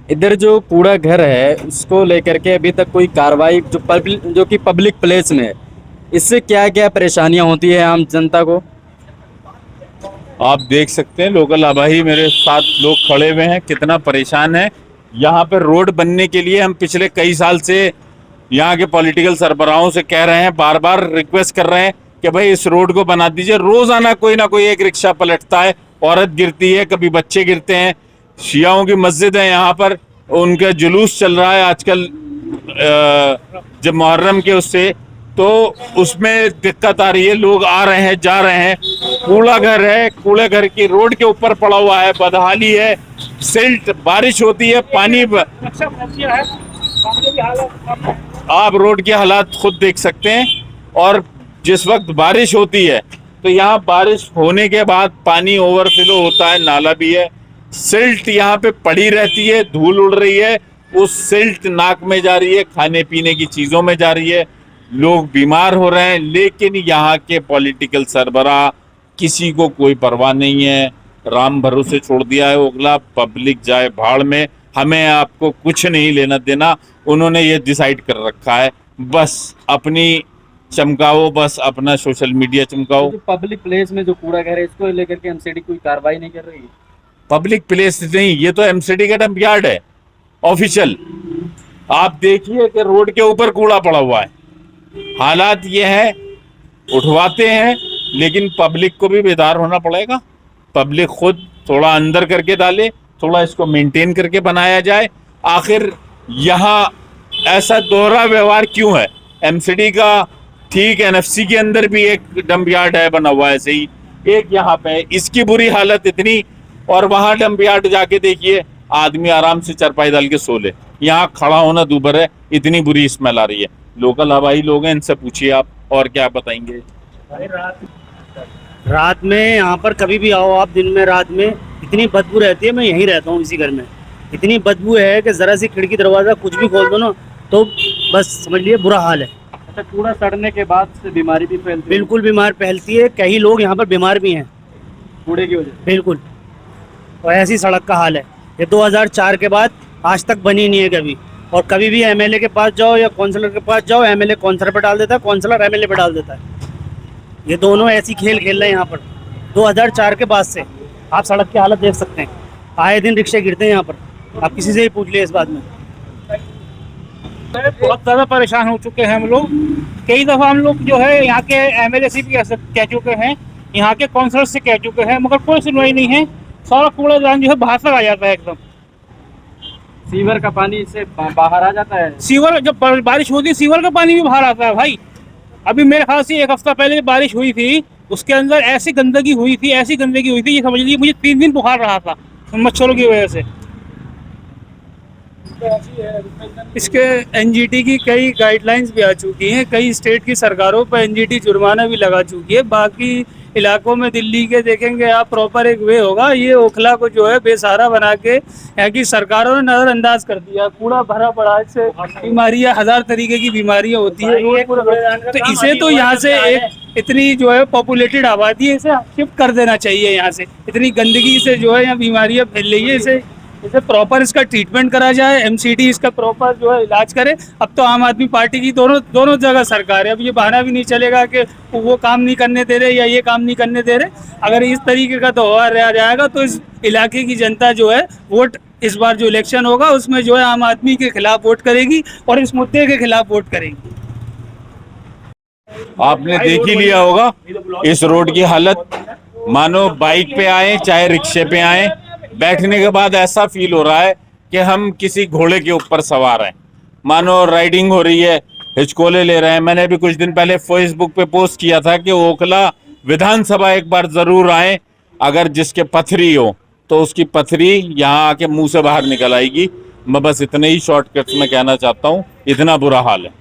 इधर जो कूड़ा घर है उसको लेकर के अभी तक कोई कार्रवाई जो कि पब्लिक प्लेस में है, इससे क्या क्या परेशानियां होती है आम जनता को? आप देख सकते हैं लोकल आबादी मेरे साथ लोग खड़े हुए हैं, कितना परेशान है। यहाँ पे रोड बनने के लिए हम पिछले कई साल से यहाँ के पॉलिटिकल सरबराहों से कह रहे हैं, बार बार रिक्वेस्ट कर रहे हैं कि भाई इस रोड को बना दीजिए। रोजाना कोई ना कोई एक रिक्शा पलटता है, औरत गिरती है, कभी बच्चे गिरते हैं। शियाओं की मस्जिद है यहाँ पर, उनका जुलूस चल रहा है आजकल जब मुहर्रम के उससे, तो उसमें दिक्कत आ रही है। लोग आ रहे हैं जा रहे हैं, कूड़ा घर है, कूड़े घर की रोड के ऊपर पड़ा हुआ है, बदहाली है, सिल्ट, बारिश होती है पानी आप रोड के हालात खुद देख सकते हैं। और जिस वक्त बारिश होती है तो यहाँ बारिश होने के बाद पानी ओवरफ्लो होता है, नाला भी है, सिल्ट यहाँ पे पड़ी रहती है, धूल उड़ रही है, उस सिल्ट नाक में जा रही है, खाने पीने की चीजों में जा रही है, लोग बीमार हो रहे हैं। लेकिन यहाँ के पॉलिटिकल सरबराह किसी को कोई परवाह नहीं है, राम भरोसे छोड़ दिया है ओखला, पब्लिक जाए भाड़ में, हमें आपको कुछ नहीं लेना देना। उन्होंने ये डिसाइड कर रखा है, बस अपनी चमकाओ, बस अपना सोशल मीडिया चमकाओ। जो पब्लिक प्लेस में जो कूड़ा घर है इसको लेकर के एमसीडी कोई कार्रवाई नहीं कर रही है? पब्लिक प्लेस नहीं, ये तो एमसीडी का डंप यार्ड है ऑफिशियल। आप देखिए कि रोड के ऊपर कूड़ा पड़ा हुआ है। हालात ये है, उठवाते हैं, लेकिन पब्लिक को भी बेदार होना पड़ेगा। पब्लिक खुद थोड़ा अंदर करके डाले, थोड़ा इसको मेंटेन करके बनाया जाए। आखिर यहाँ ऐसा दोहरा व्यवहार क्यों है? एमसीडी का ठीक, एनएफसी के अंदर भी एक डंप यार्ड है बना हुआ ऐसे ही, एक यहाँ पे है। इसकी बुरी हालत इतनी, और वहां डंप यार्ड जाके देखिए, आदमी आराम से चारपाई डाल के सो ले, यहाँ खड़ा होना दूभर है, इतनी बुरी स्मेल आ रही है। लोकल हवाई लोग हैं, इनसे पूछिए आप, और क्या बताएंगे। रात में यहाँ पर कभी भी आओ आप, दिन में रात में इतनी बदबू रहती है। मैं यहीं रहता हूँ इसी घर में, इतनी बदबू है कि ज़रा सी खिड़की दरवाज़ा कुछ भी खोल दो ना तो बस समझ लिए बुरा हाल है। अच्छा, कूड़ा सड़ने के बाद से बीमारी भी फैलती है? बिल्कुल बीमार फैलती है, कई लोग यहाँ पर बीमार भी हैं कूड़े की वजह से। बिल्कुल। और ऐसी सड़क का हाल है, ये 2004 के बाद आज तक बनी नहीं है कभी। और कभी भी एमएलए के पास जाओ या काउंसलर के पास जाओ, एमएलए काउंसलर पर डाल देता है, काउंसलर एमएलए पर डाल देता है। ये दोनों ऐसी खेल खेल रहे हैं यहाँ पर 2004 के बाद से। आप सड़क की हालत देख सकते हैं, आए दिन रिक्शे गिरते हैं यहाँ पर, आप किसी से ही पूछ लिए इस बात में। बहुत ज़्यादा परेशान हो चुके हैं हम लोग। कई दफ़ा हम लोग जो है यहाँ के एमएलए से भी कह चुके हैं, यहाँ के काउंसलर से कह चुके हैं, मगर कोई सुनवाई नहीं है। सारा कूड़ादान जो है बाहर तक आ जाता है एकदम। सीवर का पानी इससे बाहर आ जाता है। सीवर जब बारिश होती है, सीवर का पानी भी बाहर आता है भाई। अभी मेरे ख्याल से 1 हफ्ता पहले बारिश हुई थी, उसके अंदर ऐसी गंदगी हुई थी, ऐसी गंदगी हुई थी, ये समझ लीजिए मुझे 3 दिन बुखार रहा था मच्छरों की वजह से। इसके एनजीटी की कई गाइडलाइंस भी आ चुकी हैं, कई स्टेट की सरकारों पर एनजीटी जुर्माना भी लगा चुकी है। बाकी इलाकों में दिल्ली के देखेंगे आप, प्रॉपर एक वे होगा। ये ओखला को जो है बेसहारा बना के यहाँ की सरकारों ने नज़रअंदाज कर दिया। कूड़ा भरा पड़ा है, इससे बीमारियाँ, 1000 तरीके की बीमारियाँ होती है। तो इसे तो यहाँ से एक इतनी जो है पॉपुलेटेड आबादी है, इसे शिफ्ट कर देना चाहिए यहाँ से। इतनी गंदगी से जो है यहाँ बीमारियाँ फैल रही है, इसे प्रॉपर इसका ट्रीटमेंट करा जाए, एमसीडी इसका प्रॉपर जो है इलाज करे। अब तो आम आदमी पार्टी की दोनों जगह सरकार है, अब ये बहाना भी नहीं चलेगा कि वो काम नहीं करने दे रहे या ये काम नहीं करने दे रहे। अगर इस तरीके का त्यौहार रहा जाएगा तो इस इलाके की जनता जो है वोट, इस बार जो इलेक्शन होगा उसमें जो है आम आदमी के खिलाफ वोट करेगी और इस मुद्दे के खिलाफ वोट करेगी। आपने देख ही लिया होगा इस रोड की हालत, मानो बाइक पे आए चाहे रिक्शे पे आए, बैठने के बाद ऐसा फील हो रहा है कि हम किसी घोड़े के ऊपर सवार हैं, मानो राइडिंग हो रही है, हिचकोले ले रहे हैं। मैंने भी कुछ दिन पहले फेसबुक पे पोस्ट किया था कि ओखला विधानसभा एक बार जरूर आए, अगर जिसके पथरी हो तो उसकी पथरी यहाँ आके मुंह से बाहर निकल आएगी। मैं बस इतने ही शॉर्टकट्स में कहना चाहता हूँ, इतना बुरा हाल है।